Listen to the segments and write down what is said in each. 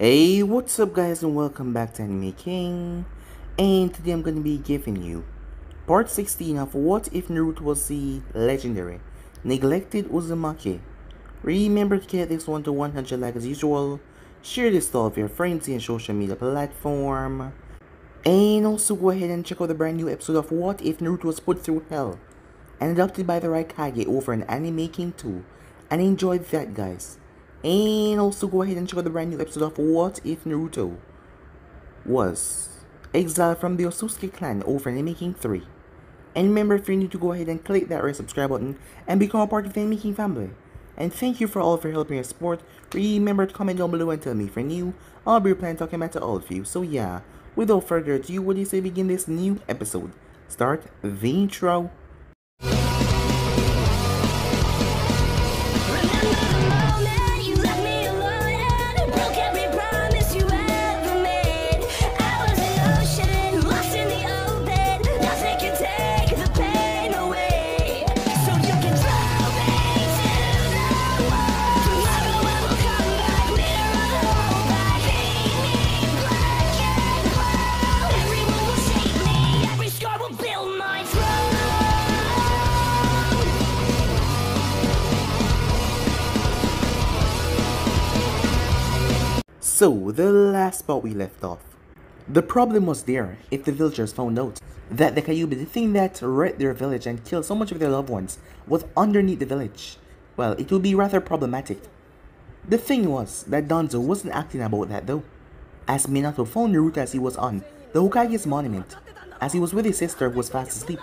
Hey, what's up guys and welcome back to Anime King. And today I'm going to be giving you part 16 of What If Naruto Was the Legendary Neglected Uzumaki. Remember to get this one to 100 likes as usual, share this to all of your friends and social media platform, and also go ahead and check out the brand new episode of What If Naruto Was Put Through Hell and adopted by the Raikage over on Anime King 2, and enjoy that guys. And also go ahead and check out the brand new episode of What If Naruto Was exiled from the Osusuke clan over in Anime King 3. And remember, if you're new, to go ahead and click that red subscribe button and become a part of the Anime King family. And thank you for all of your help and your support. Remember to comment down below and tell me if you're new. I'll be replying talking about to all of you. So yeah, without further ado, what do you say begin this new episode? Start the intro. So, the last spot we left off. The problem was there if the villagers found out that the Kyuubi, the thing that wrecked their village and killed so much of their loved ones, was underneath the village. Well, it would be rather problematic. The thing was that Danzo wasn't acting about that though, as Minato found Naruto as he was on the Hokage's monument, as he was with his sister who was fast asleep.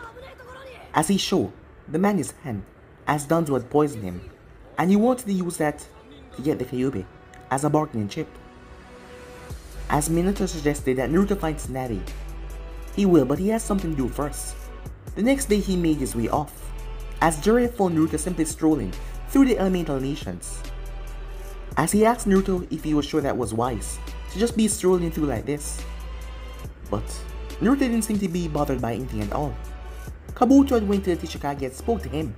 As he showed the man his hand, as Danzo had poisoned him, and he wanted to use that to get the Kyuubi as a bargaining chip. As Minato suggested that Naruto finds Natty. He will, but he has something to do first. The next day he made his way off, as Jiraiya found Naruto simply strolling through the elemental nations. As he asked Naruto if he was sure that was wise, to just be strolling through like this. But Naruto didn't seem to be bothered by anything at all. Kabuto had went to the Tishikage and spoke to him,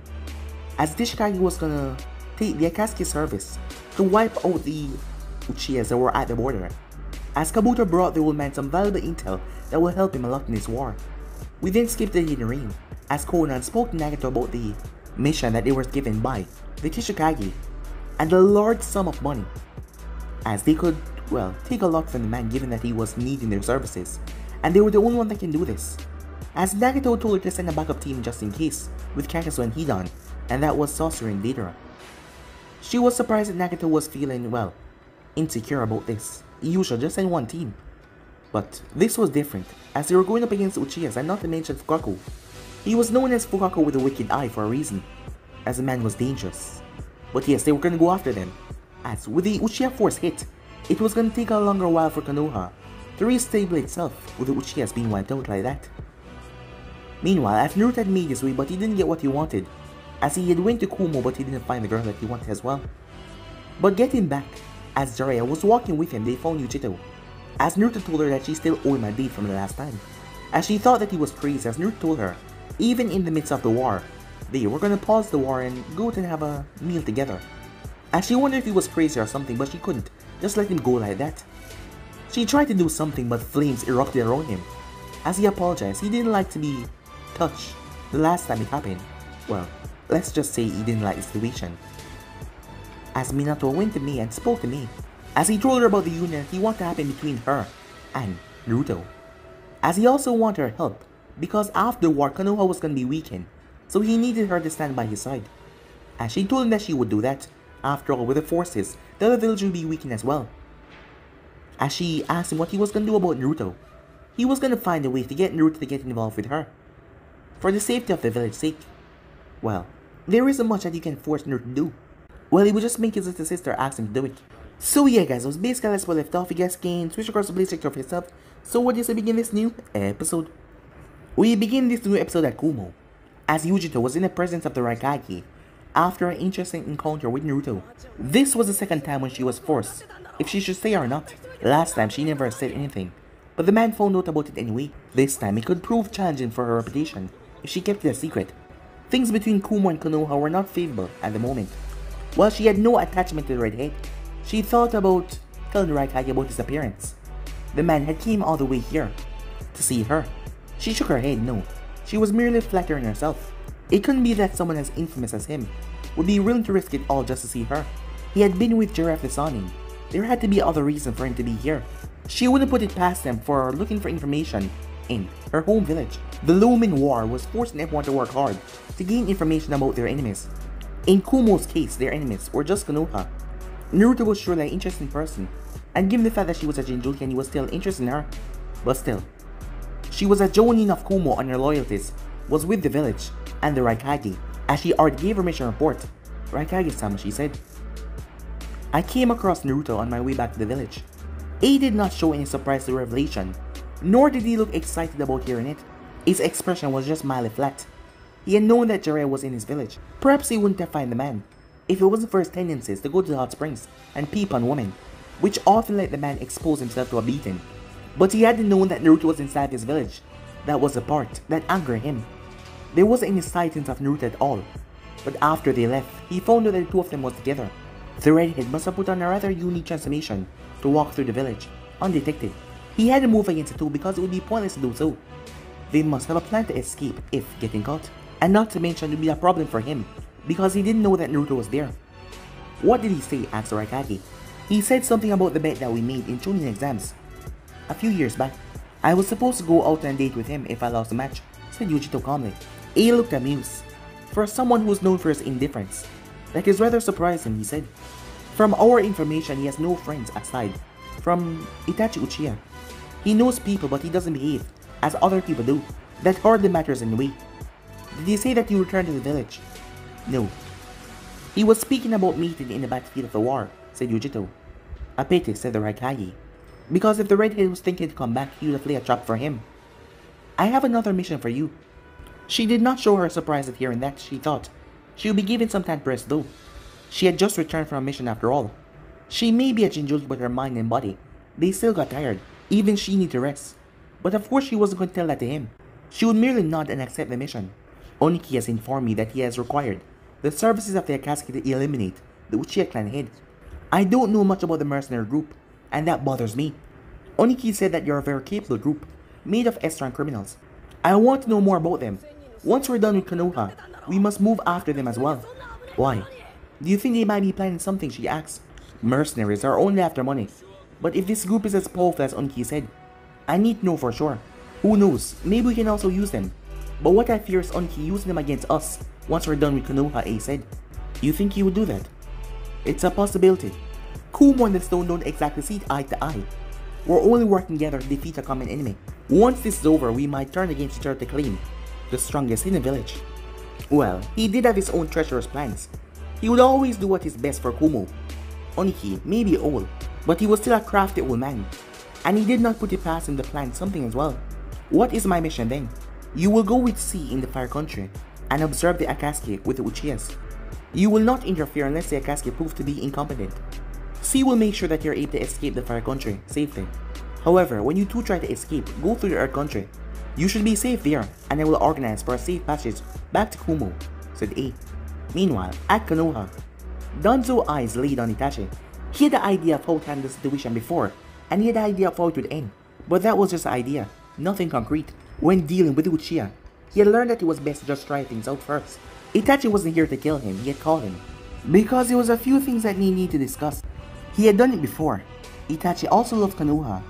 as Tishikage was gonna take the Akatsuki service to wipe out the Uchihas that were at the border. As Kabuto brought the old man some valuable intel that will help him a lot in his war. We then skipped the hidden ring, as Konan spoke to Nagato about the mission that they were given by the Kishikage, and the large sum of money, as they could, well, take a lot from the man given that he was needing their services, and they were the only one that can do this. As Nagato told her to send a backup team just in case, with Kakazo and Hidan, and that was Saucer and Deidara. She was surprised that Nagato was feeling, well, insecure about this. Usually just send one team. But this was different, as they were going up against Uchihas and not to mention Fukaku. He was known as Fukaku with a wicked eye for a reason, as the man was dangerous. But yes, they were gonna go after them, as with the Uchiha force hit, it was gonna take a longer while for Konoha to restable itself with the Uchihas being wiped out like that. Meanwhile, as Naruto had made his way but he didn't get what he wanted, as he had went to Kumo but he didn't find the girl that he wanted as well. But getting back, as Jiraiya was walking with him, they found Yujito, as Naruto told her that she still owed him a date from the last time, as she thought that he was crazy, as Naruto told her, even in the midst of the war, they were gonna pause the war and go to have a meal together. As she wondered if he was crazy or something, but she couldn't just let him go like that. She tried to do something but flames erupted around him. As he apologized, he didn't like to be touched the last time it happened. Well, let's just say he didn't like the situation. As Minato went to me and spoke to me, as he told her about the union he wanted to happen between her and Naruto. As he also wanted her help, because after the war Konoha was gonna be weakened, so he needed her to stand by his side. As she told him that she would do that, after all with the forces, the other village would be weakened as well. As she asked him what he was gonna do about Naruto, he was gonna find a way to get Naruto to get involved with her, for the safety of the village's sake. Well, there isn't much that you can force Naruto to do. Well, he would just make his little sister ask him to do it. So yeah guys, that was basically that's where we left off. You guys can switch across the place sector for yourself. So what do you say begin this new episode? We begin this new episode at Kumo, as Yujito was in the presence of the Raikage after an interesting encounter with Naruto. This was the second time when she was forced if she should stay or not. Last time she never said anything, but the man found out about it anyway. This time it could prove challenging for her reputation if she kept it a secret. Things between Kumo and Konoha were not favorable at the moment. While she had no attachment to the redhead, she thought about telling the Raikage about his appearance. The man had came all the way here to see her. She shook her head no. She was merely flattering herself. It couldn't be that someone as infamous as him would be willing to risk it all just to see her. He had been with Giraffe this morning. There had to be other reason for him to be here. She wouldn't put it past them for looking for information in her home village. The looming war was forcing everyone to work hard to gain information about their enemies. In Kumo's case, their enemies were just Konoha. Naruto was surely an interesting person, and given the fact that she was a Jinchuriki and he was still interested in her, but still, she was a Jonin of Kumo and her loyalties was with the village and the Raikage. As she already gave her mission report, Raikage-sama, she said, I came across Naruto on my way back to the village. A did not show any surprise to the revelation, nor did he look excited about hearing it. His expression was just mildly flat. He had known that Jiraiya was in his village. Perhaps he wouldn't have found the man if it wasn't for his tendencies to go to the hot springs and peep on women, which often let the man expose himself to a beating. But he hadn't known that Naruto was inside his village. That was the part that angered him. There wasn't any sightings of Naruto at all, but after they left, he found out that the two of them was together. The redhead must have put on a rather unique transformation to walk through the village, undetected. He had to move against the two because it would be pointless to do so. They must have a plan to escape if getting caught, and not to mention it would be a problem for him because he didn't know that Naruto was there. What did he say? Asked the Raikage. He said something about the bet that we made in Chunin exams. A few years back, I was supposed to go out on a date with him if I lost the match, said Yujito calmly. A looked amused. For someone who is known for his indifference, that is rather surprising, he said. From our information, he has no friends aside from Itachi Uchiha. He knows people but he doesn't behave as other people do. That hardly matters in a way. Did he say that you returned to the village? No. He was speaking about meeting in the battlefield of the war, said Yujito. A pity, said the Raikage. Because if the redhead was thinking to come back, he would have laid a trap for him. I have another mission for you. She did not show her surprise at hearing that. She thought she would be given some time to rest though. She had just returned from a mission after all. She may be a Jinchuriki but her mind and body, they still got tired. Even she needed to rest. But of course she wasn't going to tell that to him. She would merely nod and accept the mission. Oniki has informed me that he has required the services of the Akatsuki to eliminate the Uchiha clan head. I don't know much about the mercenary group, and that bothers me. Oniki said that you're a very capable group, made of S-rank criminals. I want to know more about them. Once we're done with Konoha, we must move after them as well. Why? Do you think they might be planning something? She asked. Mercenaries are only after money. But if this group is as powerful as Oniki said, I need to know for sure. Who knows, maybe we can also use them. But what I fear is Oniki using them against us once we're done with Konoha, A said. You think he would do that? It's a possibility. Kumo and the stone don't exactly see eye to eye. We're only working together to defeat a common enemy. Once this is over, we might turn against each other to claim the strongest in the village. Well, he did have his own treacherous plans. He would always do what is best for Kumo. Oniki may be old, but he was still a crafty old man. And he did not put it past him to plan something as well. What is my mission then? You will go with C in the Fire Country and observe the Akatsuki with the Uchihas. You will not interfere unless the Akatsuki prove to be incompetent. C will make sure that you're able to escape the Fire Country safely. However, when you two try to escape, go through the Earth Country. You should be safe there, and I will organize for a safe passage back to Kumo, said A. Meanwhile, at Konoha, Danzo's eyes laid on Itachi. He had the idea of how to handle the situation before, and he had the idea of how it would end. But that was just an idea, nothing concrete. When dealing with Uchiha, he had learned that it was best to just try things out first. Itachi wasn't here to kill him, he had called him. Because there was a few things that they need to discuss. He had done it before. Itachi also loved Konoha,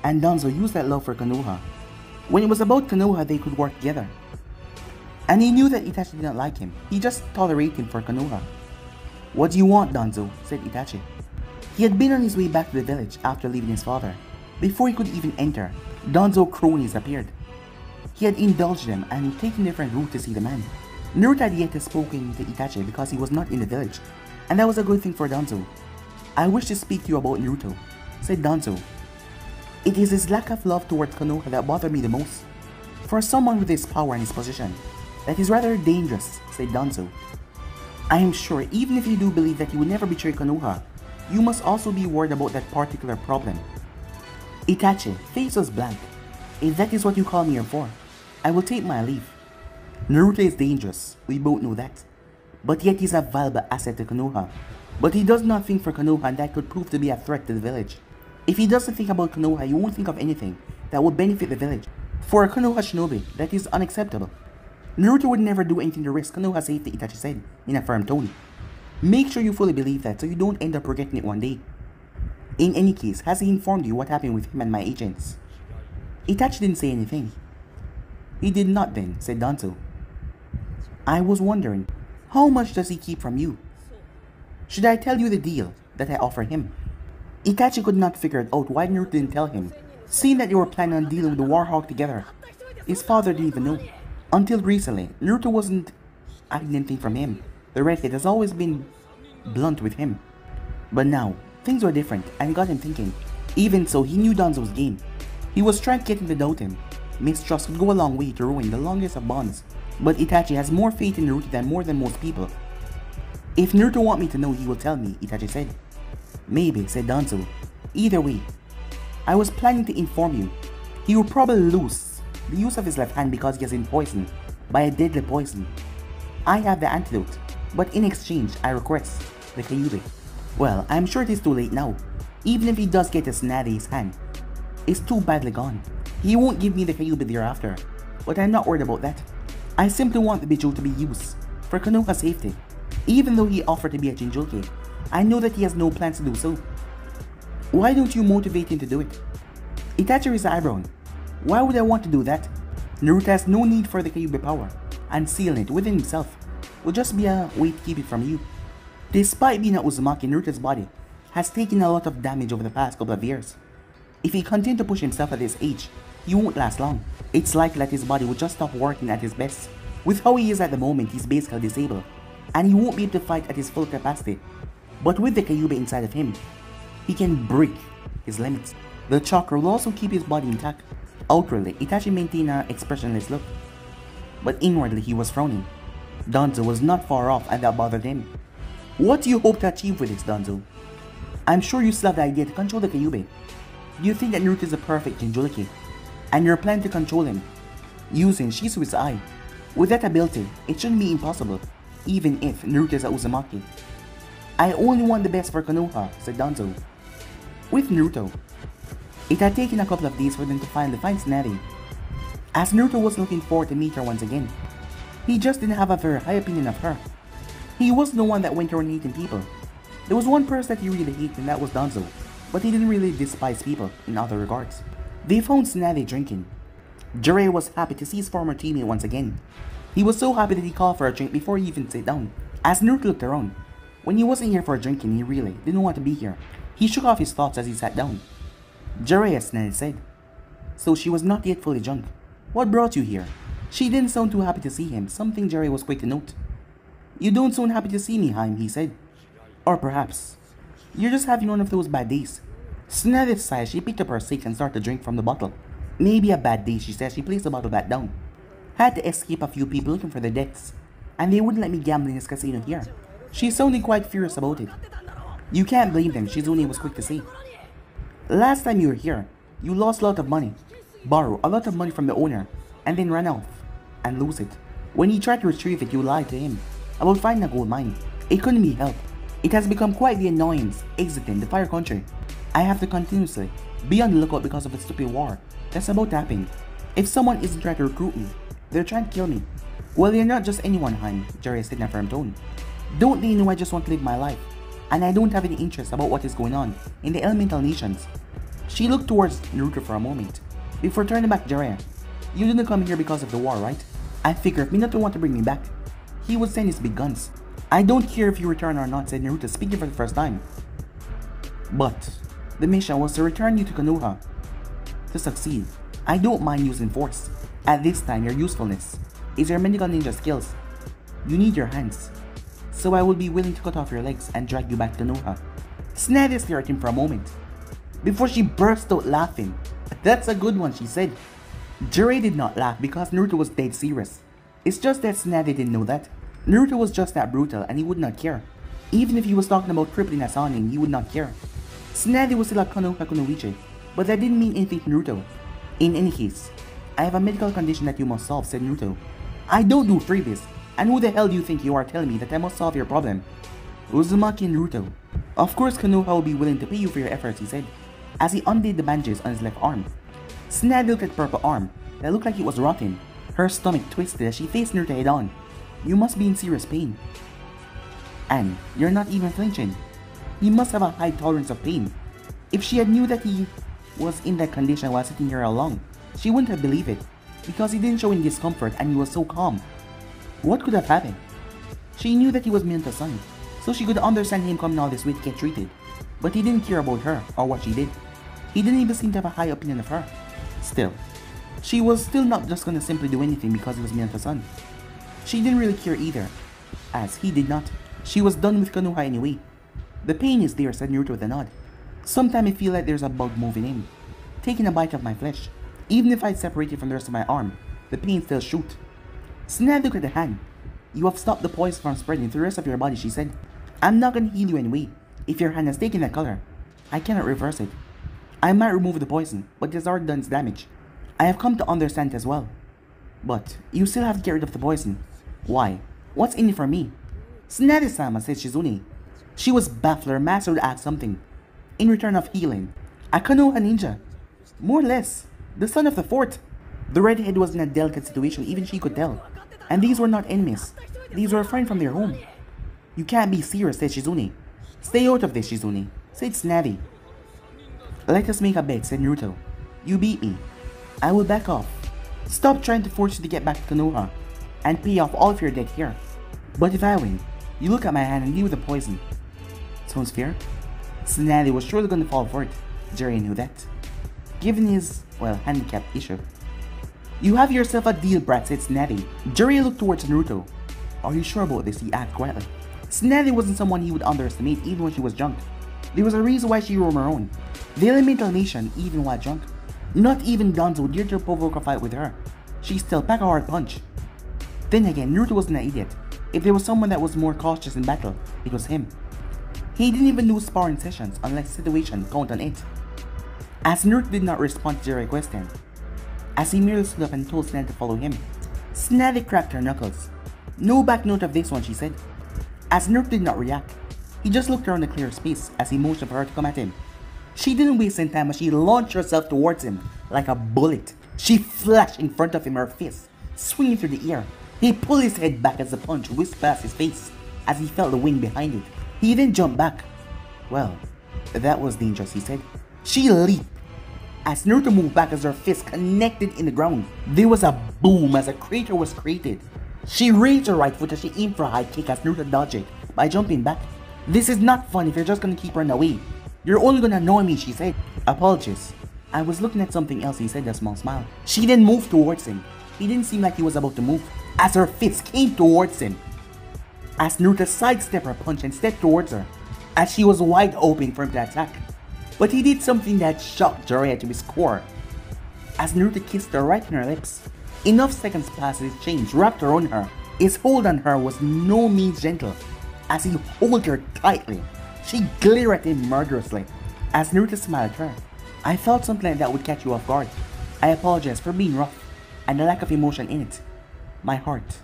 and Danzo used that love for Konoha. When it was about Konoha, they could work together. And he knew that Itachi did not like him, he just tolerated him for Konoha. What do you want, Danzo? Said Itachi. He had been on his way back to the village after leaving his father. Before he could even enter, Danzo's cronies appeared. He had indulged them and had taken a different route to see the man. Naruto had yet spoken to Itachi because he was not in the village, and that was a good thing for Danzo. I wish to speak to you about Naruto, said Danzo. It is his lack of love towards Konoha that bothered me the most. For someone with his power and his position, that is rather dangerous, said Danzo. I am sure even if you do believe that he would never betray Konoha, you must also be worried about that particular problem. Itachi, face was blank. If that is what you call me here for, I will take my leave. Naruto is dangerous, we both know that. But yet he is a valuable asset to Konoha. But he does nothing for Konoha and that could prove to be a threat to the village. If he doesn't think about Konoha, he won't think of anything that would benefit the village. For a Konoha shinobi, that is unacceptable. Naruto would never do anything to risk Konoha's safety, Itachi said, in a firm tone. Make sure you fully believe that so you don't end up regretting it one day. In any case, has he informed you what happened with him and my agents? Itachi didn't say anything. He did not then, said Danzo. I was wondering, how much does he keep from you? Should I tell you the deal that I offer him? Itachi could not figure out why Naruto didn't tell him, seeing that they were planning on dealing with the Warhawk together. His father didn't even know. Until recently, Naruto wasn't hiding anything from him. The redhead has always been blunt with him. But now, things were different and got him thinking. Even so, he knew Danzo's game. He was trying to get him to doubt him. Mistrust could go a long way to ruin the longest of bonds. But Itachi has more faith in Naruto than most people. If Naruto wants me to know, he will tell me, Itachi said. Maybe, said Danzo. Either way, I was planning to inform you. He will probably lose the use of his left hand because he has been poisoned by a deadly poison. I have the antidote, but in exchange, I request the Kyuubi. Well, I'm sure it is too late now. Even if he does get a snare in his hand, it's too badly gone. He won't give me the Kyuubi thereafter, but I'm not worried about that. I simply want the Bijou to be used for Konoha's safety. Even though he offered to be a Jinchuriki, I know that he has no plans to do so. Why don't you motivate him to do it? Itachi raised an eyebrow. Why would I want to do that? Naruto has no need for the Kyuubi power, and sealing it within himself would just be a way to keep it from you. Despite being a Uzumaki, Naruto's body has taken a lot of damage over the past couple of years. If he continues to push himself at this age, he won't last long. It's likely that his body would just stop working at his best. With how he is at the moment, he's basically disabled, and he won't be able to fight at his full capacity. But with the Kyuubi inside of him, he can break his limits. The chakra will also keep his body intact. Outwardly, Itachi maintained an expressionless look, but inwardly he was frowning. Danzo was not far off and that bothered him. What do you hope to achieve with this, Danzo? I'm sure you still have the idea to control the Kyuubi. Do you think that Naruto is a perfect Jinchuriki, and you're planning to control him using Shisui's eye? With that ability, it shouldn't be impossible, even if Naruto is a Uzumaki. I only want the best for Konoha, said Danzo. With Naruto, it had taken a couple of days for them to finally find Tsunade. As Naruto was looking forward to meet her once again, he just didn't have a very high opinion of her. He wasn't the one that went around hating people. There was one person that he really hated, and that was Danzo, but he didn't really despise people in other regards. They found Tsunade drinking. Jiraiya was happy to see his former teammate once again. He was so happy that he called for a drink before he even sat down. As Naruto looked around, when he wasn't here for drinking, he really didn't want to be here. He shook off his thoughts as he sat down. Jiraiya, Tsunade said. So she was not yet fully drunk. What brought you here? She didn't sound too happy to see him, something Jiraiya was quick to note. You don't sound happy to see me, Haim, he said. Or perhaps, you're just having one of those bad days. Tsunade sighed as she picked up her sake and started to drink from the bottle. Maybe a bad day, she said. She placed the bottle back down. Had to escape a few people looking for their deaths, and they wouldn't let me gamble in this casino here. She sounded quite furious about it. You can't blame them, Shizune was quick to say. Last time you were here, you lost a lot of money, borrow a lot of money from the owner, and then ran off and lose it. When he tried to retrieve it, you lied to him about finding a gold mine. It couldn't be helped. It has become quite the annoyance exiting the fire country. I have to continuously be on the lookout because of a stupid war that's about to happen. If someone isn't trying to recruit me, they're trying to kill me. Well, you're not just anyone, Haim, Jiraiya said in a firm tone. Don't they know I just want to live my life, and I don't have any interest about what is going on in the elemental nations? She looked towards Naruto for a moment, before turning back to Jiraiya. You didn't come here because of the war, right? I figure if Minato want to bring me back, he would send his big guns. I don't care if you return or not, said Naruto, speaking for the first time. But the mission was to return you to Konoha. To succeed, I don't mind using force. At this time, your usefulness is your medical ninja skills. You need your hands. So I will be willing to cut off your legs and drag you back to Konoha. Tsunade stared at him for a moment, before she burst out laughing. That's a good one, she said. Jiraiya did not laugh because Naruto was dead serious. It's just that Tsunade didn't know that. Naruto was just that brutal and he would not care. Even if he was talking about crippling a Sanin, he would not care. Tsunade was still a Konoha Kunoichi, but that didn't mean anything to Naruto. In any case, I have a medical condition that you must solve, said Naruto. I don't do freebies, and who the hell do you think you are telling me that I must solve your problem? Uzumaki and Naruto. Of course Konoha will be willing to pay you for your efforts, he said. as he undid the bandages on his left arm. Tsunade looked at the purple arm that looked like it was rotten. Her stomach twisted as she faced Naruto head on. You must be in serious pain. And you're not even flinching. He must have a high tolerance of pain. If she had knew that he was in that condition while sitting here alone, she wouldn't have believed it, because he didn't show any discomfort and he was so calm. What could have happened? She knew that he was Minato's son, so she could understand him coming all this way to get treated. But he didn't care about her or what she did. He didn't even seem to have a high opinion of her. Still, she was still not just gonna simply do anything because he was Minato's son. She didn't really care either, as he did not. She was done with Konoha anyway. The pain is there, said Naruto with a nod. Sometimes I feel like there's a bug moving in, taking a bite of my flesh. Even if I separate it from the rest of my arm, the pain still shoots. Tsunade looked at the hand. You have stopped the poison from spreading to the rest of your body, she said. I'm not gonna heal you anyway. If your hand has taken that color, I cannot reverse it. I might remove the poison, but it has already done its damage. I have come to understand it as well. But you still have to get rid of the poison. Why? What's in it for me? Tsunade-sama, said Shizune. She was baffled. Her master would ask something in return of healing. A Konoha ninja. More or less. The son of the fort. The redhead was in a delicate situation, even she could tell. And these were not enemies. These were a friend from their home. You can't be serious, said Shizune. Stay out of this, Shizune, said Tsunade. Let us make a bet, said Naruto. You beat me. I will back off. Stop trying to force you to get back to Konoha and pay off all of your debt here. But if I win, you look at my hand and deal with the poison. Sounds fair? Tsunade was surely going to fall for it. Jiraiya knew that, given his, well, handicapped issue. You have yourself a deal, brat, said Tsunade. Jiraiya looked towards Naruto. Are you sure about this? He asked quietly. Tsunade wasn't someone he would underestimate even when she was drunk. There was a reason why she roamed her own. The elemental nation even while drunk. Not even Danzo dared to provoke a fight with her. She still packed a hard punch. Then again, Naruto wasn't an idiot. If there was someone that was more cautious in battle, it was him. He didn't even do sparring sessions unless the situation count on it. As Naruto did not respond to Jiraiya's question, as he merely stood up and told Tsunade to follow him, Tsunade cracked her knuckles. No back note of this one, she said. As Naruto did not react, he just looked around the clear space as he motioned for her to come at him. She didn't waste any time as she launched herself towards him like a bullet. She flashed in front of him, her fist swinging through the air. He pulled his head back as the punch whisked past his face as he felt the wind behind it. He then jumped back. Well, that was dangerous, he said. She leaped. As Naruto moved back as her fist connected in the ground, there was a boom as a crater was created. She raised her right foot as she aimed for a high kick as Naruto dodged it by jumping back. This is not fun if you're just gonna keep running away. You're only gonna annoy me, she said. Apologies. I was looking at something else, he said with a small smile. She then moved towards him. He didn't seem like he was about to move as her fist came towards him. As Naruto sidestepped her punch and stepped towards her, as she was wide open for him to attack. But he did something that shocked Jiraiya to his core. As Naruto kissed her right on her lips, enough seconds passed as his chains wrapped around her. His hold on her was no means gentle. As he held her tightly, she glared at him murderously. As Naruto smiled at her, I thought something like that would catch you off guard. I apologize for being rough and the lack of emotion in it. My heart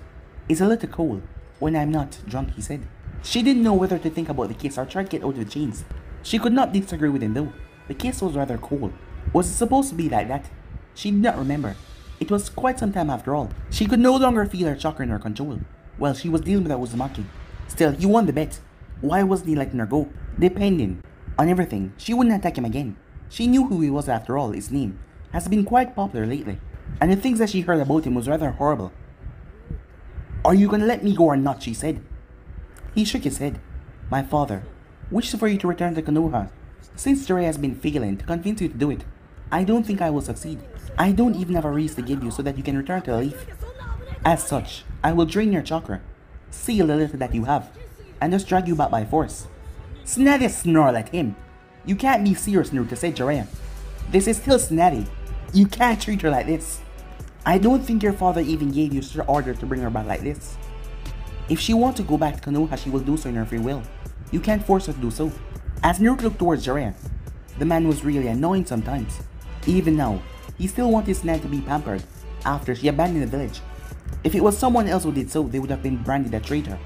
is a little cold when I'm not drunk, he said. She didn't know whether to think about the kiss or try to get out of the chains. She could not disagree with him though. The kiss was rather cold. Was it supposed to be like that? She did not remember. It was quite some time after all. She could no longer feel her chakra in her control. Well, she was dealing with that Uzumaki. Still, he won the bet. Why wasn't he letting her go? Depending on everything, she wouldn't attack him again. She knew who he was after all. His name has been quite popular lately, and the things that she heard about him was rather horrible. Are you gonna let me go or not? She said. He shook his head. My father wishes for you to return to Konoha. Since Jiraiya has been failing to convince you to do it, I don't think I will succeed. I don't even have a reason to give you so that you can return to the leaf. As such, I will drain your chakra, seal the little that you have, and just drag you back by force. Tsunade snarled at him. You can't be serious, Naruto, said Jiraiya. This is still Tsunade. You can't treat her like this. I don't think your father even gave you the order to bring her back like this. If she wants to go back to Konoha, she will do so in her free will. You can't force her to do so. As Naruto looked towards Jiraiya, the man was really annoying sometimes. Even now, he still wanted Tsunade to be pampered after she abandoned the village. If it was someone else who did so, they would have been branded a traitor.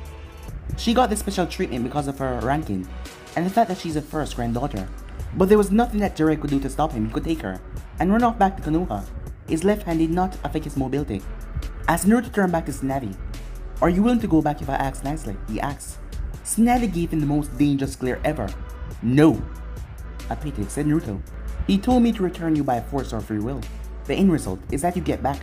She got this special treatment because of her ranking and the fact that she's a first granddaughter. But there was nothing that Jiraiya could do to stop him. He could take her and run off back to Konoha. His left hand did not affect his mobility. As Naruto turned back to Tsunade, "Are you willing to go back if I ask nicely?" he asked. Tsunade gave him the most dangerous glare ever. "No." "A pity," said Naruto. "He told me to return you by force or free will. The end result is that you get back.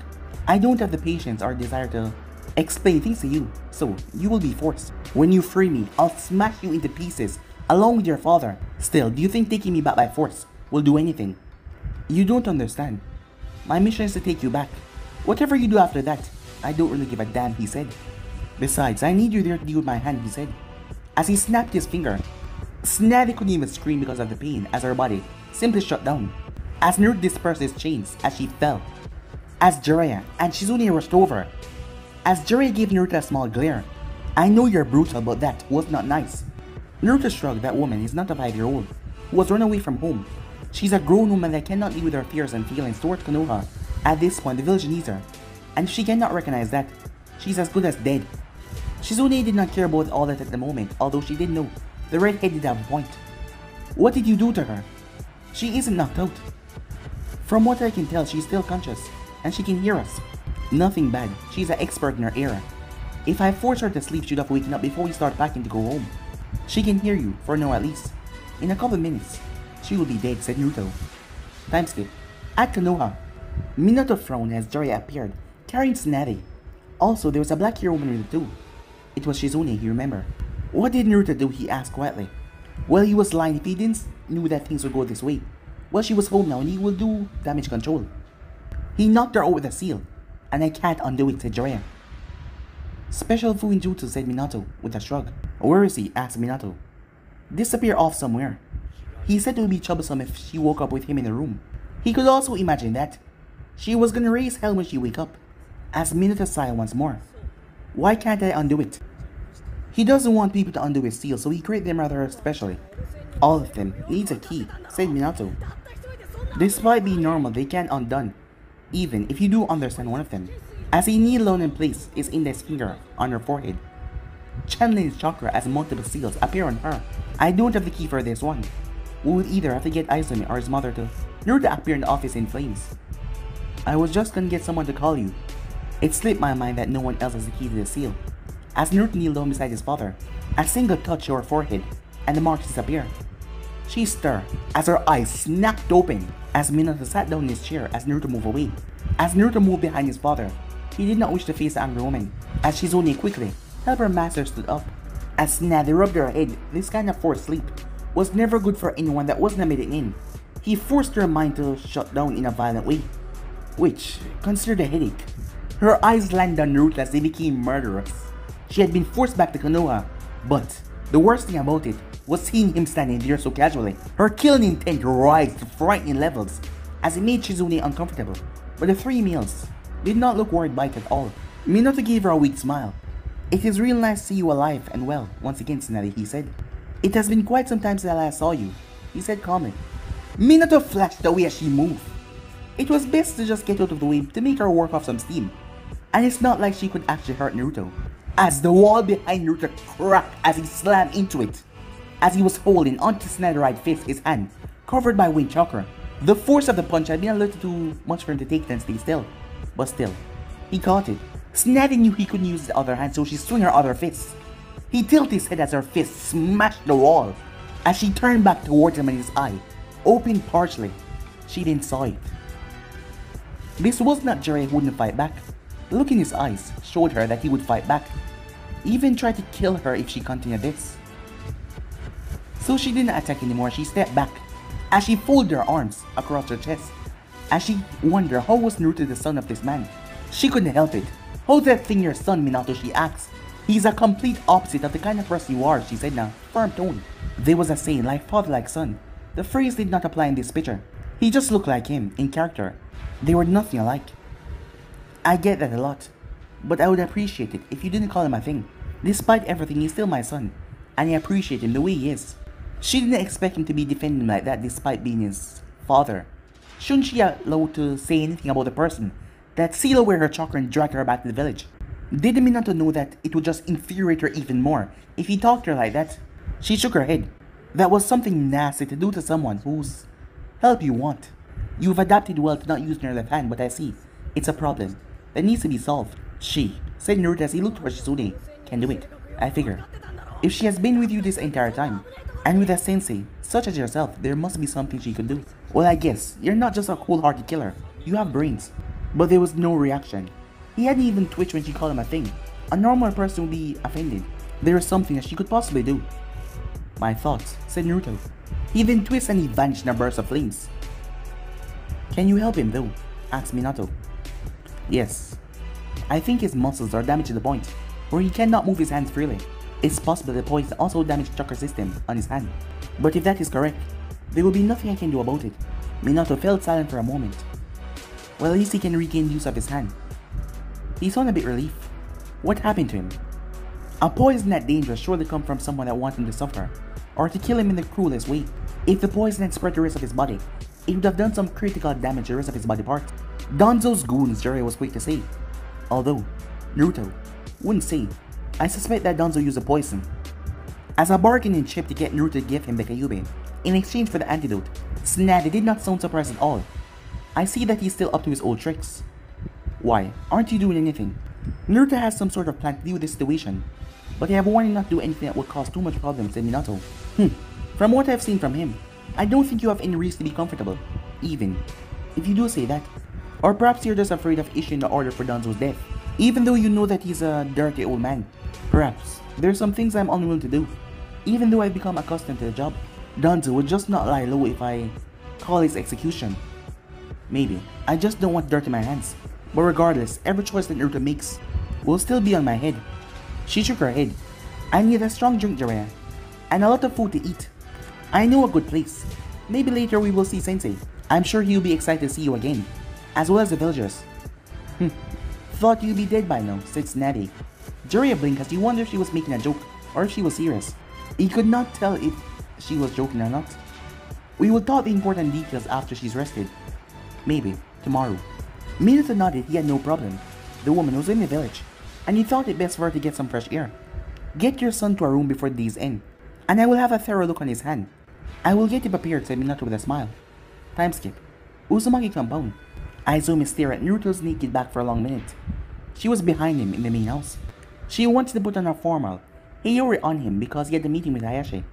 I don't have the patience or desire to explain things to you, so you will be forced. When you free me, I'll smash you into pieces along with your father. Still, do you think taking me back by force will do anything?" "You don't understand. My mission is to take you back. Whatever you do after that, I don't really give a damn," he said. "Besides, I need you there to deal with my hand," he said. As he snapped his finger, Tsunade couldn't even scream because of the pain as her body simply shut down. As Naruto dispersed his chains as she fell, as Jiraiya and Shizune rushed over, as Jiraiya gave Naruto a small glare. "I know you're brutal, but that was not nice." Naruto shrugged. That woman is not a 5-year-old who was run away from home. She's a grown woman that cannot deal with her fears and feelings towards Konoha. At this point, the village needs her, and if she cannot recognize that, she's as good as dead. Shizune did not care about all that at the moment, although she did know the redhead did have a point. "What did you do to her?" "She isn't knocked out. From what I can tell, she's still conscious, and she can hear us." "Nothing bad. She's an expert in her era. If I force her to sleep, she'd have waken up before we start packing to go home. She can hear you, for now at least. In a couple minutes, she will be dead," said Naruto. Time skip. At Konoha, Minato frowned as Jiraiya appeared, carrying Tsunade. Also, there was a black-haired woman with the two. It was Shizune, he remembered. "What did Naruto do?" he asked quietly. Well, he was lying if he didn't knew that things would go this way. Well, she was home now and he will do damage control. "He knocked her out with a seal, and I can't undo it," said Jiraiya. "Special Fuin Jutsu," said Minato with a shrug. "Where is he?" asked Minato. "Disappear off somewhere. He said it would be troublesome if she woke up with him in the room. He could also imagine that she was gonna raise hell when she wake up." As Minato sighed once more. "Why can't I undo it?" He doesn't want people to undo his seal, so he created them rather specially. "All of them needs a key," said Minato. "Despite being normal, they can't undone, even if you do understand one of them." As he kneeled down and placed his index finger on her forehead, channeling his chakra as multiple seals appear on her. "I don't have the key for this one. We would either have to get Izumi or his mother to Naruto appear in the office in flames. I was just gonna get someone to call you. It slipped my mind that no one else has the key to the seal." As Naruto kneeled down beside his father, a single touch to her forehead and the marks disappeared. She stirred as her eyes snapped open as Minato sat down in his chair as Naruto moved away. As Naruto moved behind his father, he did not wish to face the angry woman. As Shizune quickly helped her master stood up. As Tsunade rubbed her head, this kind of forced sleep was never good for anyone that wasn't admitted in. He forced her mind to shut down in a violent way, which considered a headache. Her eyes landed on Naruto as they became murderous. She had been forced back to Konoha, but the worst thing about it was seeing him standing there so casually. Her killing intent rose to frightening levels as it made Shizune uncomfortable, but the three males did not look worried by it at all. Minato gave her a weak smile. "It is real nice to see you alive and well once again, Tsunade," he said. "It has been quite some time since I last saw you," he said calmly. Minato flashed away as she moved. It was best to just get out of the way to make her work off some steam, and it's not like she could actually hurt Naruto. As the wall behind Naruto cracked as he slammed into it, as he was holding onto Tsunade's right fist, his hand covered by wind chakra. The force of the punch had been a little too much for him to take and stay still, but still, he caught it. Tsunade knew he couldn't use the other hand, so she swung her other fist. He tilted his head as her fist smashed the wall. As she turned back towards him and his eye opened partially, she then saw it. This was not Jiraiya who wouldn't fight back. The look in his eyes showed her that he would fight back, even try to kill her if she continued this. So she didn't attack anymore. She stepped back as she folded her arms across her chest, as she wondered how was Naruto the son of this man. She couldn't help it. "How's that thing your son, Minato?" she asked. "He's a complete opposite of the kind of person you are," she said in a firm tone. There was a saying, like father like son. The phrase did not apply in this picture. He just looked like him, in character. They were nothing alike. "I get that a lot, but I would appreciate it if you didn't call him a thing. Despite everything, he's still my son, and I appreciate him the way he is." She didn't expect him to be defending him like that despite being his father. Shouldn't she allow to say anything about the person that sealed away her chakra and dragged her back to the village? Did Minato know that it would just infuriate her even more if he talked to her like that? She shook her head. That was something nasty to do to someone whose help you want. You've adapted well to not using your left hand, but I see. It's a problem that needs to be solved. She, said Naruto as he looked towards Shizune, can do it. I figure. If she has been with you this entire time, and with a sensei, such as yourself, there must be something she could do. Well, I guess, you're not just a cold-hearted killer. You have brains. But there was no reaction. He hadn't even twitched when she called him a thing. A normal person would be offended. There is something that she could possibly do. My thoughts, said Naruto. He then twisted and he vanished in a burst of flames. Can you help him though? Asked Minato. Yes. I think his muscles are damaged to the point where he cannot move his hands freely. It's possible the poison also damaged the chakra system on his hand. But if that is correct, there will be nothing I can do about it. Minato fell silent for a moment. Well, at least he can regain use of his hand. He sounded a bit relieved. What happened to him? A poison that dangerous surely come from someone that wants him to suffer, or to kill him in the cruelest way. If the poison had spread the rest of his body, it would have done some critical damage to the rest of his body parts. Danzo's goons, Jiraiya was quick to say. Although, Naruto wouldn't say. I suspect that Danzo used a poison as a bargaining chip to get Naruto to give him the Kyuubi in exchange for the antidote. Snad did not sound surprised at all. I see that he's still up to his old tricks. Why, aren't you doing anything? Naruto has some sort of plan to deal with this situation, but I have warned him not to do anything that would cause too much problems, said Minato. From what I've seen from him, I don't think you have any reason to be comfortable, even if you do say that. Or perhaps you're just afraid of issuing the order for Danzo's death, even though you know that he's a dirty old man. Perhaps there's some things I'm unwilling to do, even though I've become accustomed to the job. Danzo would just not lie low if I call his execution. Maybe. I just don't want dirt in my hands. But regardless, every choice that Naruto makes will still be on my head. She shook her head. I need a strong drink, Jiraiya, and a lot of food to eat. I know a good place. Maybe later we will see Sensei. I'm sure he'll be excited to see you again, as well as the villagers. Thought you'd be dead by now, said Snaddy. Jiraiya blinked as he wondered if she was making a joke or if she was serious. He could not tell if she was joking or not. We will talk the important details after she's rested. Maybe tomorrow. Minato nodded. He had no problem. The woman was in the village, and he thought it best for her to get some fresh air. Get your son to our room before the day's end, and I will have a thorough look on his hand. I will get him prepared, said Minato with a smile. Time skip. Uzumaki compound. Izumi stared at Naruto's naked back for a long minute. She was behind him in the main house. She wanted to put on a formal Hiyori on him because he had a meeting with Hayashi.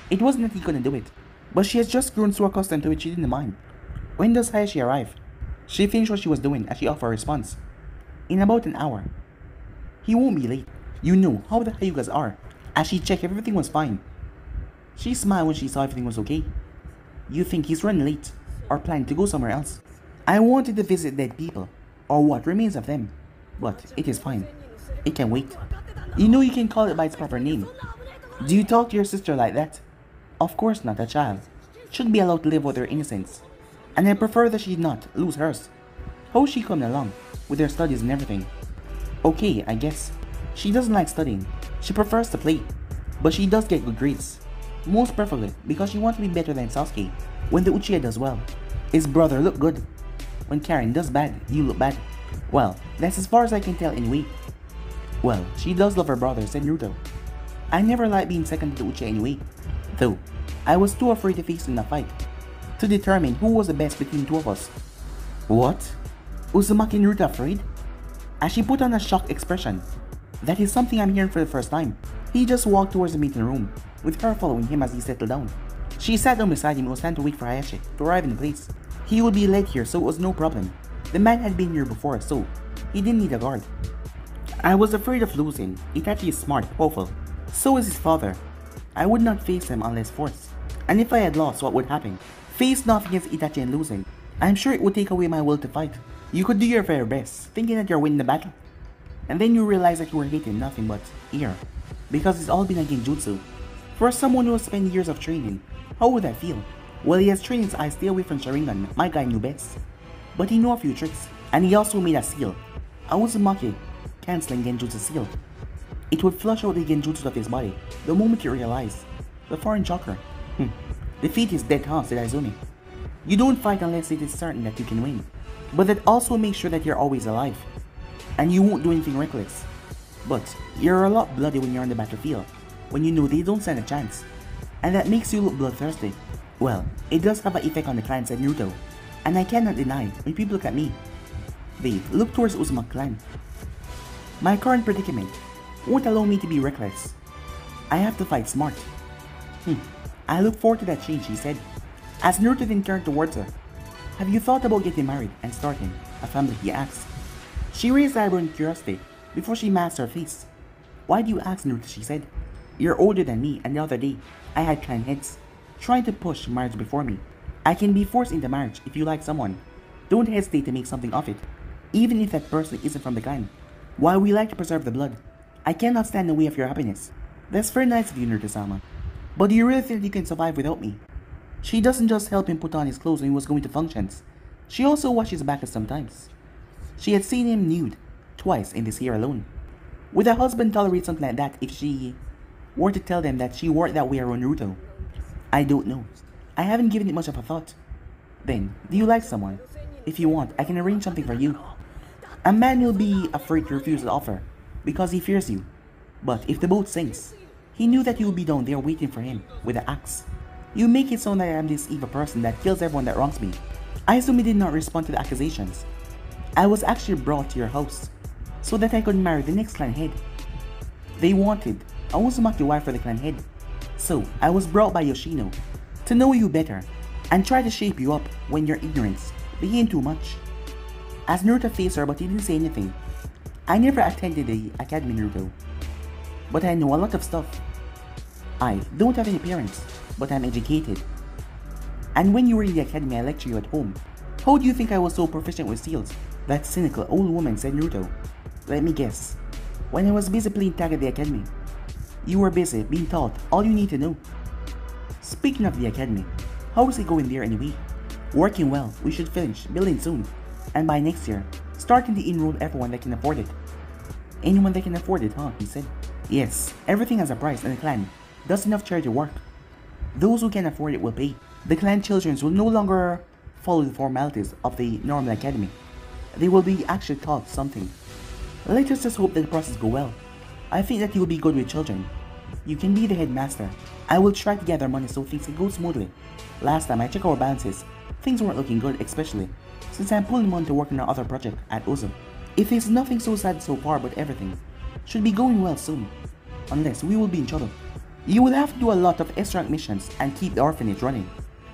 It wasn't that he couldn't do it, but she has just grown so accustomed to it she didn't mind. When does Hayashi arrive? She finished what she was doing as she offered a response. In about an hour. He won't be late. You know how the Hyugas are. As she checked if everything was fine. She smiled when she saw everything was okay. You think he's running late, or planning to go somewhere else? I wanted to visit dead people, or what remains of them. But it is fine. It can wait. You know you can call it by its proper name. Do you talk to your sister like that? Of course not, a child should be allowed to live with her innocence. And I prefer that she not lose hers. How's she coming along with her studies and everything? Okay, I guess. She doesn't like studying. She prefers to play. But she does get good grades. Most preferably because she wants to be better than Sasuke when the Uchiha does well. His brother look good. When Karen does bad, you look bad. Well, that's as far as I can tell anyway. Well, she does love her brother, said Naruto. I never liked being second to the Uchiha anyway. Though, I was too afraid to face him in a fight to determine who was the best between the two of us. What? Uzumaki and Naruto afraid? As she put on a shocked expression. That is something I'm hearing for the first time. He just walked towards the meeting room, with her following him as he settled down. She sat down beside him and was time to wait for Hayashi to arrive in the place. He would be late here, so it was no problem. The man had been here before, so he didn't need a guard. I was afraid of losing. Itachi is smart, powerful. So is his father. I would not face him unless forced. And if I had lost, what would happen? Face nothing against Itachi and losing. I'm sure it would take away my will to fight. You could do your very best, thinking that you're winning the battle. And then you realize that you were hitting nothing but air. Because it's all been a genjutsu. For someone who has spent years of training, how would that feel? Well, he has trained his eyes stay away from Sharingan, my guy knew best. But he knew a few tricks, and he also made a seal. A Uzumaki, cancelling genjutsu seal. It would flush out the genjutsu of his body the moment you realize. The foreign chakra. Defeat is dead, huh, said Izumi. You don't fight unless it is certain that you can win. But that also makes sure that you're always alive. And you won't do anything reckless. But you're a lot bloody when you're on the battlefield, when you know they don't stand a chance. and that makes you look bloodthirsty. Well, it does have an effect on the clan, said Naruto, and I cannot deny when people look at me. They look towards Uzumaki clan. My current predicament won't allow me to be reckless. I have to fight smart. I look forward to that change, he said. As Naruto then turned towards her. Have you thought about getting married and starting a family, he asked. She raised her eyebrow in curiosity before she masked her face. Why do you ask, Naruto, she said. You're older than me, and the other day, I had clan heads trying to push marriage before me. I can be forced into marriage if you like someone. Don't hesitate to make something of it, even if that person isn't from the clan. While we like to preserve the blood, I cannot stand in the way of your happiness. That's very nice of you, Naruto-sama. But do you really think you can survive without me? She doesn't just help him put on his clothes when he was going to functions. She also washes back sometimes. She had seen him nude twice in this year alone. Would a husband tolerate something like that if she were to tell them that she worked that way around Naruto? I don't know. I haven't given it much of a thought. Then, do you like someone? If you want, I can arrange something for you. A man will be afraid to refuse the offer because he fears you. But if the boat sinks, he knew that you will be down there waiting for him with an axe. You make it sound like I am this evil person that kills everyone that wrongs me. I assume he did not respond to the accusations. I was actually brought to your house so that I could marry the next clan head. They wanted a Uzumaki wife for the clan head. So I was brought by Yoshino to know you better and try to shape you up when your ignorance became too much. As Naruto faced her, but he didn't say anything. I never attended the academy, Naruto, but I know a lot of stuff. I don't have any parents, but I'm educated. And when you were in the academy, I lectured you at home. How do you think I was so proficient with seals? That cynical old woman, said Naruto. Let me guess. When I was busy playing tag at the academy, you were busy being taught all you need to know. Speaking of the academy, how is it going there anyway? Working well. We should finish building soon, and by next year, starting to enroll everyone that can afford it. Anyone that can afford it, huh? He said. Yes, everything has a price, and the clan does enough charity work. Those who can afford it will pay. The clan children will no longer follow the formalities of the normal academy. They will be actually taught something. Let us just hope that the process go well. I think that you will be good with children. You can be the headmaster. I will try to gather money so things can go smoothly. Last time I checked our balances, things weren't looking good, especially since I'm pulling money to work on our other project at Uzu. If it's nothing so sad so far, but everything should be going well soon. Unless we will be in trouble. You will have to do a lot of extra missions and keep the orphanage running,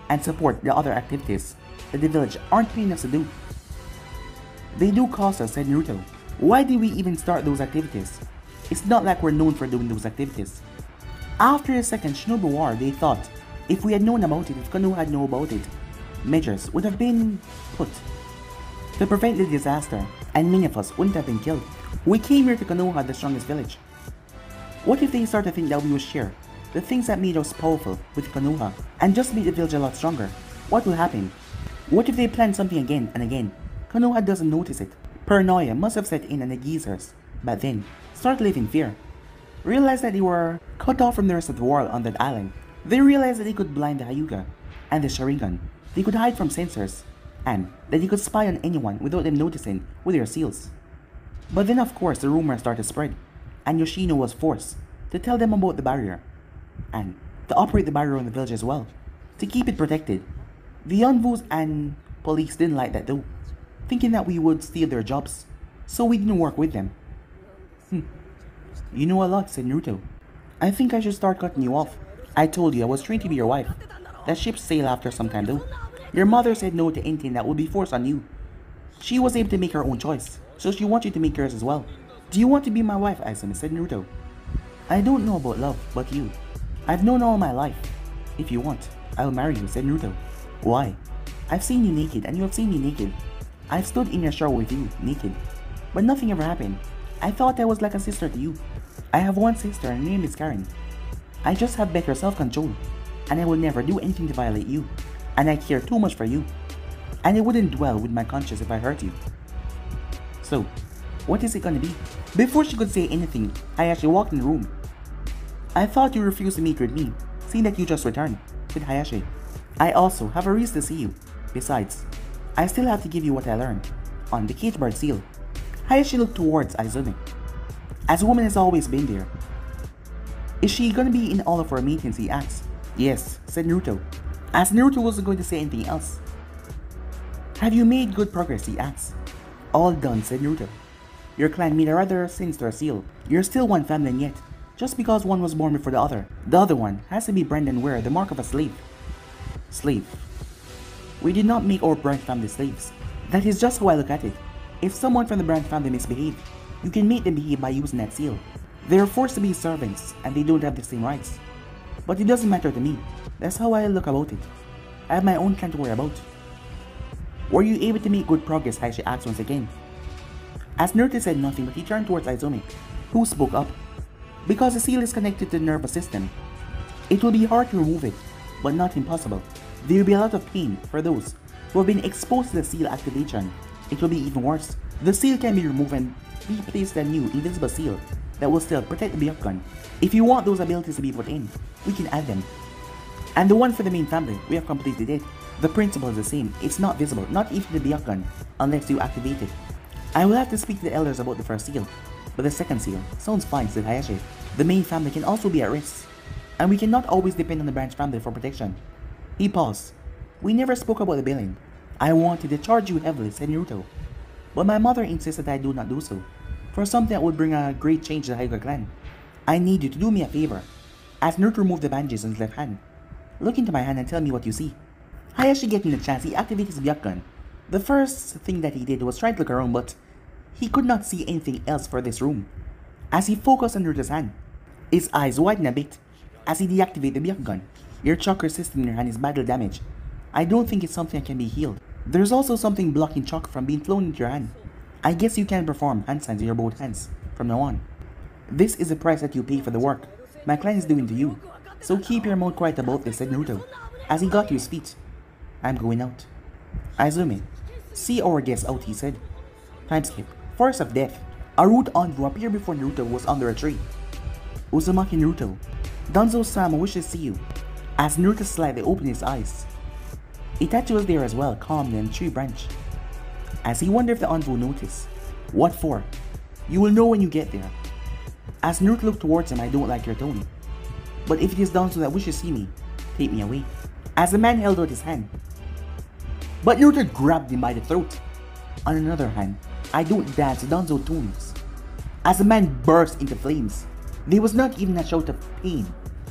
and support the other activities that the village aren't paying us to do. They do cost us, said Naruto. Why did we even start those activities? It's not like we're known for doing those activities. After the second Shinobi War, they thought if we had known about it, if Konoha had known about it, measures would have been put to prevent the disaster, and many of us wouldn't have been killed. We came here to Konoha, the strongest village. What if they start to think that we will share the things that made us powerful with Konoha and just make the village a lot stronger? What will happen? What if they plan something again and again? Konoha doesn't notice it. Paranoia must have set in on the geezers, but then start living fear. Realized that they were cut off from the rest of the world on that island. They realized that they could blind the Hyuga and the Sharingan. They could hide from sensors, and that they could spy on anyone without them noticing with their seals. But then of course the rumor started to spread, and Yoshino was forced to tell them about the barrier, and to operate the barrier on the village as well, to keep it protected. The Yonvus and police didn't like that though, thinking that we would steal their jobs, so we didn't work with them. You know a lot, said Naruto. I think I should start cutting you off. I told you I was trained to be your wife. That ship sailed after some time though. Your mother said no to anything that would be forced on you. She was able to make her own choice, so she wants you to make yours as well. Do you want to be my wife, Izumi, said Naruto. I don't know about love, but you. I've known all my life. If you want, I'll marry you, said Naruto. Why? I've seen you naked, and you have seen me naked. I've stood in your shower with you, naked. But nothing ever happened. I thought I was like a sister to you. I have one sister, and her name is Karen. I just have better self-control, and I will never do anything to violate you. And I care too much for you. And I wouldn't dwell with my conscience if I hurt you. So, what is it gonna be? Before she could say anything, I actually walked in the room. I thought you refused to meet with me, seeing that you just returned, said Hayashi. I also have a reason to see you. Besides, I still have to give you what I learned on the cage bird seal. Hayashi looked towards Izumi. As a woman has always been there. Is she gonna be in all of our meetings, he asked. Yes, said Naruto. As Naruto wasn't going to say anything else. Have you made good progress, he asked. All done, said Naruto. Your clan made a rather sinister seal. You're still one family and yet, just because one was born before the other one has to be branded and wear the mark of a slave. Slave. We did not make our branch family slaves. That is just how I look at it. If someone from the branch family misbehaves, you can make them behave by using that seal. They are forced to be servants and they don't have the same rights. But it doesn't matter to me. That's how I look about it. I have my own clan to worry about. Were you able to make good progress? Hayashi asked once again. As Naruto said nothing, but he turned towards Izumi, who spoke up. Because the seal is connected to the nervous system, it will be hard to remove it, but not impossible. There will be a lot of pain for those who have been exposed to the seal activation. It will be even worse. The seal can be removed and be placed a new invisible seal that will still protect the Byakugan. If you want those abilities to be put in, we can add them. And the one for the main family, we have completed it. The principle is the same. It's not visible, not even the Byakugan, unless you activate it. I will have to speak to the elders about the first seal, but the second seal sounds fine, said Hayashi. The main family can also be at risk, and we cannot always depend on the branch family for protection. He paused. We never spoke about the billing. I wanted to charge you heavily, said Naruto, but my mother insisted that I do not do so, for something that would bring a great change to the Hyuga clan. I need you to do me a favor. As Naruto removed the bandages on his left hand, look into my hand and tell me what you see. Hayashi getting the chance, he activated his Byakugan. The first thing that he did was try to look around, but he could not see anything else for this room. As he focused on Naruto's hand, his eyes widened a bit as he deactivated the Byakugan. Your chakra system in your hand is badly damaged. I don't think it's something that can be healed. There's also something blocking chakra from being flown into your hand. I guess you can perform hand signs in your both hands from now on. This is the price that you pay for the work my clan is doing to you. So keep your mouth quiet about this, said Naruto, as he got to his feet. I'm going out. Izumi, see our guest out, he said. Time skip. Force of death. A rude envoy appeared before Naruto was under a tree. Uzumaki Naruto, Danzo-sama wishes to see you. As Naruto slightly opened his eyes, Itachi was there as well, calm in a tree branch. As he wondered if the envoy noticed. What for? You will know when you get there. As Naruto looked towards him, I don't like your tone. But if it is Danzo that wishes to see me, take me away. As the man held out his hand. But Naruto grabbed him by the throat. On another hand, I don't dance Danzo tunes. As the man burst into flames, there was not even a shout of pain,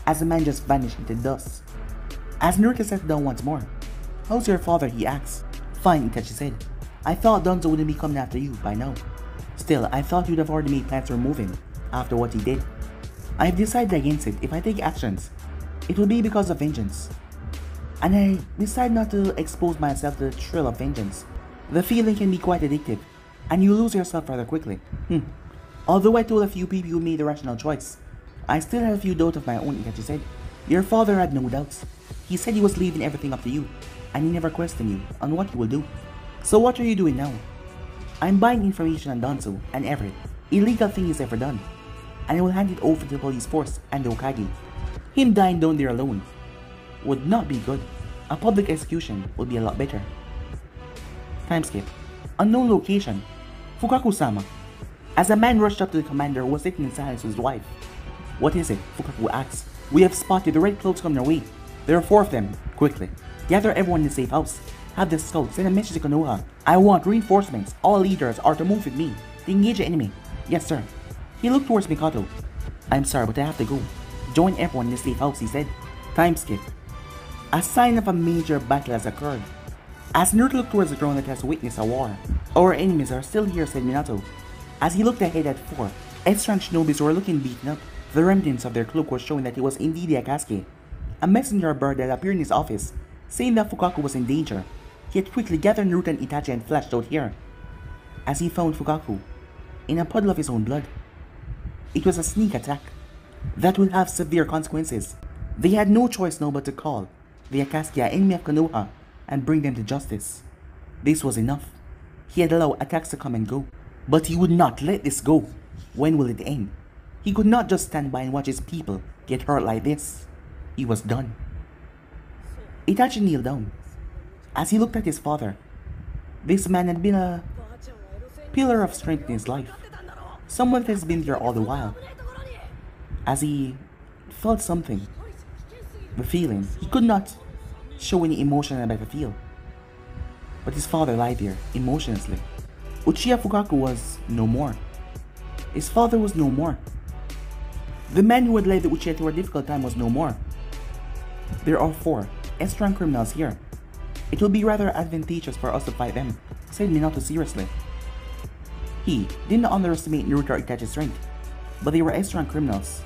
as the man just vanished into dust. As Naruto sat down once more, how's your father, he asked. Fine, Itachi said. I thought Danzo wouldn't be coming after you by now. Still, I thought you'd have already made plans to remove him after what he did. I've decided against it. If I take actions, it will be because of vengeance. And I decide not to expose myself to the thrill of vengeance. The feeling can be quite addictive, and you lose yourself rather quickly. Although I told a few people who made the rational choice, I still have a few doubts of my own, Itachi said. Your father had no doubts. He said he was leaving everything up to you, and he never questioned you on what you will do. So what are you doing now? I'm buying information on Danzo and every illegal thing he's ever done, and I will hand it over to the police force and the Hokage. Him dying down there alone would not be good. A public execution would be a lot better. Timeskip. Unknown location. Fukaku-sama. As a man rushed up to the commander who was sitting in silence with his wife. What is it? Fukaku asked. We have spotted the red cloaks coming our way. There are 4 of them. Quickly. Gather everyone in the safe house. Have the scout send a message to Konoha. I want reinforcements. All leaders are to move with me to engage the enemy. Yes, sir. He looked towards Mikoto. I'm sorry, but I have to go. Join everyone in the safe house, he said. Timeskip. A sign of a major battle has occurred. As Naruto looked towards the ground that has witnessed a war. Our enemies are still here, said Minato. As he looked ahead at 4 extra shinobis who were looking beaten up, the remnants of their cloak was showing that it was indeed the Akatsuki. A messenger bird that appeared in his office, saying that Fukaku was in danger. He had quickly gathered Naruto and Itachi and flashed out here. As he found Fukaku, in a puddle of his own blood. It was a sneak attack that would have severe consequences. They had no choice now but to call the Akatsuki an enemy of Konoha and bring them to justice. This was enough. He had allowed attacks to come and go, but he would not let this go. When will it end? He could not just stand by and watch his people get hurt like this. He was done. Itachi kneeled down. As he looked at his father, this man had been a pillar of strength in his life. Someone that has been there all the while. As he felt something, The feeling. He could not show any emotion about the feel. But his father lied there, emotionlessly. Uchiha Fukaku was no more. His father was no more. The man who had led the Uchiha through a difficult time was no more. There are 4 S-rank criminals here. It will be rather advantageous for us to fight them, said Minato seriously. He did not underestimate Naruto or Itachi's strength, but they were S-rank criminals.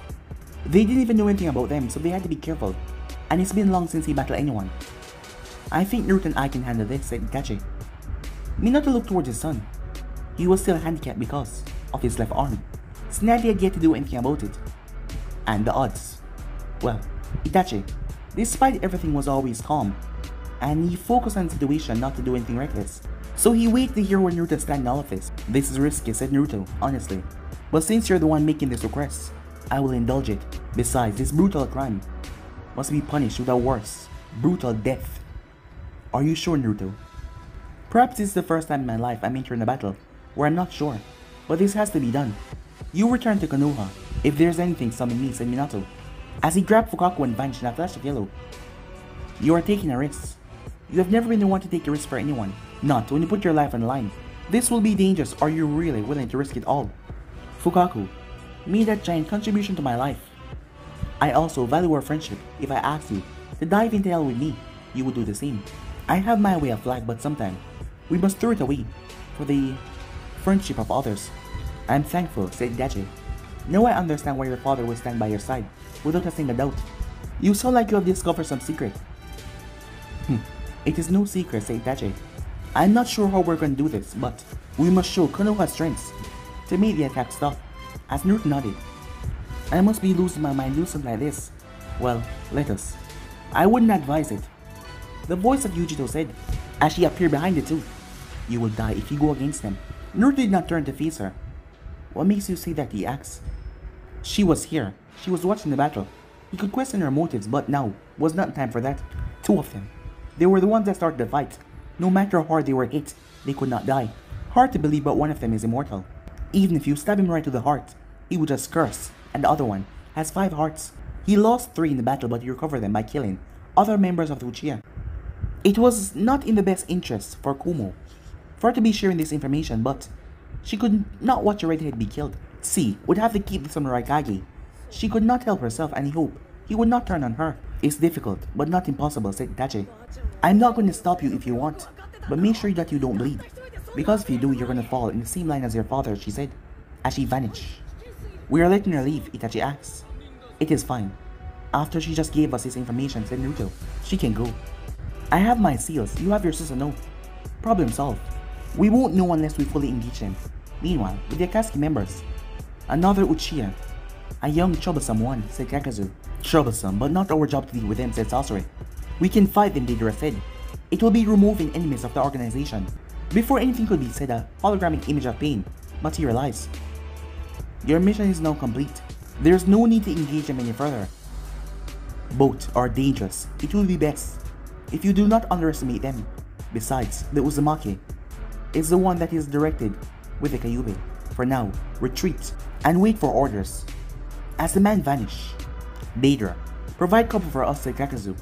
They didn't even know anything about them, so they had to be careful, and it's been long since he battled anyone. I think Naruto and I can handle this, said Itachi. Minato looked towards his son. He was still handicapped because of his left arm. Snaddy had yet to do anything about it. And the odds. Well, Itachi, despite everything, was always calm, and he focused on the situation not to do anything reckless. So he waited to hear where Naruto stand in all of this. This is risky, said Naruto, honestly. But since you're the one making this request, I will indulge it. Besides, this brutal crime must be punished with a worse, brutal death. Are you sure, Naruto? Perhaps this is the first time in my life I'm entering a battle where I'm not sure, but this has to be done. You return to Konoha if there's anything summon me, said Minato, as he grabbed Fukaku and vanished in a flash of yellow. You are taking a risk. You have never been the one to take a risk for anyone, not when you put your life on the line. This will be dangerous. Are you really willing to risk it all? Fukaku made that giant contribution to my life. I also value our friendship. If I asked you to dive into hell with me, you would do the same. I have my way of life, but sometimes we must throw it away for the friendship of others. I am thankful, said Itachi. Now I understand why your father will stand by your side without a single doubt. You sound like you have discovered some secret. It is no secret, said Itachi. I am not sure how we're going to do this, but we must show Konoha's strengths to make the attack stop. As Naruto nodded. I must be losing my mind doing something like this. Well, let us. I wouldn't advise it. The voice of Yujito said, as she appeared behind the two. You will die if you go against them. Naruto did not turn to face her. What makes you say that, he asked. She was here. She was watching the battle. He could question her motives, but now was not time for that. 2 of them. They were the ones that started the fight. No matter how hard they were hit, they could not die. Hard to believe, but one of them is immortal. Even if you stab him right to the heart, he would just curse, and the other one has 5 hearts. He lost 3 in the battle, but he recovered them by killing other members of the Uchiha. It was not in the best interest for Kumo for her to be sharing this information, but she could not watch a redhead be killed. C would have to keep this on Raikage. She could not help herself, and he hoped he would not turn on her. It's difficult, but not impossible, said Itachi. I'm not going to stop you if you want, but make sure that you don't bleed. Because if you do, you're going to fall in the same line as your father, she said, as she vanished. We are letting her leave, Itachi asked. It is fine. After she just gave us this information, said Naruto, she can go. I have my seals, you have your Susanoo. Problem solved. We won't know unless we fully engage them. Meanwhile, with the Akatsuki members, another Uchiha, a young troublesome one, said Kakazu. Troublesome, but not our job to deal with them, said Sasori. We can fight them, Deidara said. It will be removing enemies of the organization. Before anything could be said, a holographic image of pain materialized. Your mission is now complete. There is no need to engage them any further. Both are dangerous. It will be best if you do not underestimate them. Besides, the Uzumaki is the one that is directed with the Kyuubi. For now, retreat and wait for orders. As the man vanished, Deidara, provide cover for us, said Kakazu.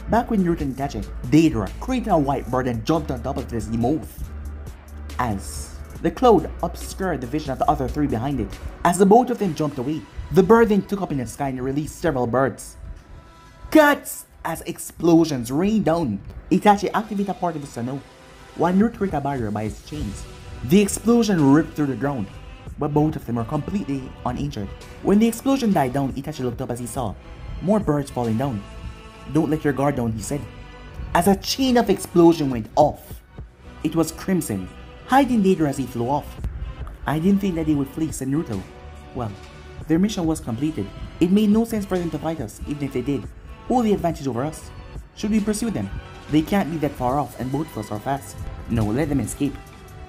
Back when Naruto and Itachi, Deidara created a white bird and jumped on top of this emote. As the cloud obscured the vision of the other 3 behind it. As the both of them jumped away, the bird then took up in the sky and released several birds. Cuts! As explosions rained down, Itachi activated a part of his Susanoo, while Naruto created a barrier by his chains. The explosion ripped through the ground, but both of them were completely uninjured. When the explosion died down, Itachi looked up as he saw more birds falling down. Don't let your guard down, he said. As a chain of explosion went off, it was Crimson, hiding Deidara as he flew off. I didn't think that they would flee, said Naruto. Well, their mission was completed. It made no sense for them to fight us, even if they did hold the advantage over us. Should we pursue them? They can't be that far off, and both of us are fast. No, let them escape.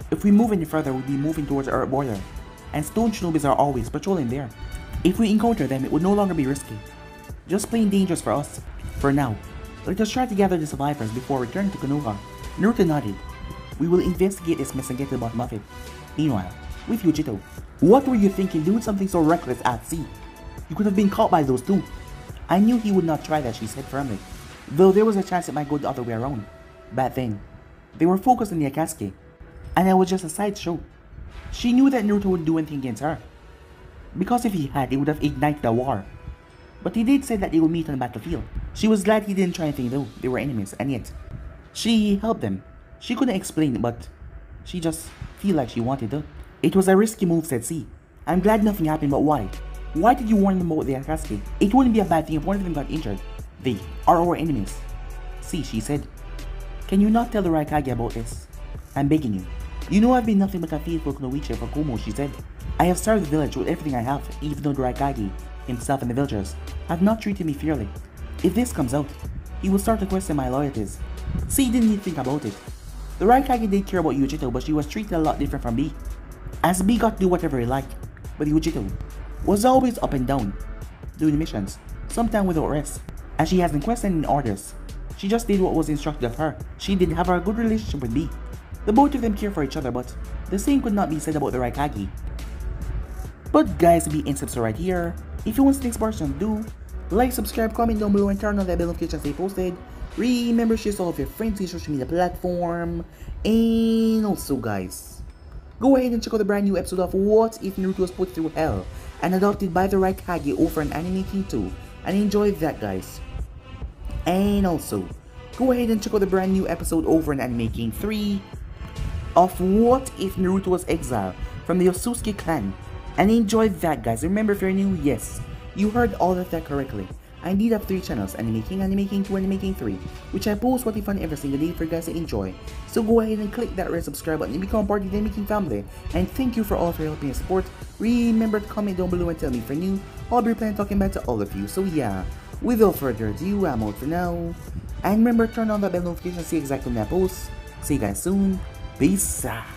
If we move any further, we'll be moving towards the Earth border, and stone shinobis are always patrolling there. If we encounter them, it would no longer be risky. Just plain dangerous for us. For now, let us try to gather the survivors before returning to Konoha. Naruto nodded. We will investigate this mess and get to the bottom of it. Meanwhile, with Yujito, what were you thinking doing something so reckless at sea? You could have been caught by those 2. I knew he would not try that, she said firmly, though there was a chance it might go the other way around. Back then, they were focused on the Akatsuki, and I was just a sideshow. She knew that Naruto wouldn't do anything against her, because if he had, he would have ignited a war. But he did say that they would meet on the battlefield. She was glad he didn't try anything though, they were enemies, and yet, she helped them. She couldn't explain, but she just feel like she wanted to. It was a risky move, said C. I'm glad nothing happened, but why? Why did you warn them about the Akatsuki? It wouldn't be a bad thing if one of them got injured. They are our enemies. See, she said. Can you not tell the Raikage about this? I'm begging you. You know I've been nothing but a faithful Kunoichi for Kumo, she said. I have served the village with everything I have, even though the Raikage, himself and the villagers, have not treated me fairly. If this comes out, he will start to question my loyalties. C didn't even think about it. The Raikage did care about Yujito, but she was treated a lot different from B. As B got to do whatever he liked, but Yujito was always up and down, doing missions, sometimes without rest, and she hasn't questioned any orders. She just did what was instructed of her. She did have a good relationship with B. The both of them care for each other, but the same could not be said about the Raikage. But guys, be in right here. If you want the next portion, do like, subscribe, comment down below, and turn on that bell notification to stay posted. Remember, share all of your friends in social media platform. And also guys, go ahead and check out the brand new episode of What If Naruto Was Put Through Hell and Adopted by the Raikage over an Anime King 2, and enjoy that guys. And also, go ahead and check out the brand new episode over an Anime King 3 of What If Naruto Was Exiled from the Otsutsuki clan, and enjoy that guys. Remember, if you're new, yes, you heard all of that correctly. I indeed have 3 channels, Anime King 2, Anime King 3, which I post what if fun every single day for you guys to enjoy. So go ahead and click that red subscribe button and become part of the Anime King family. And thank you for all of your help and support. Remember to comment down below and tell me if you're new. I'll be planning talking back to all of you. So yeah, without further ado, I'm out for now. And remember, turn on that bell notification to see exactly when I post. See you guys soon. Peace out.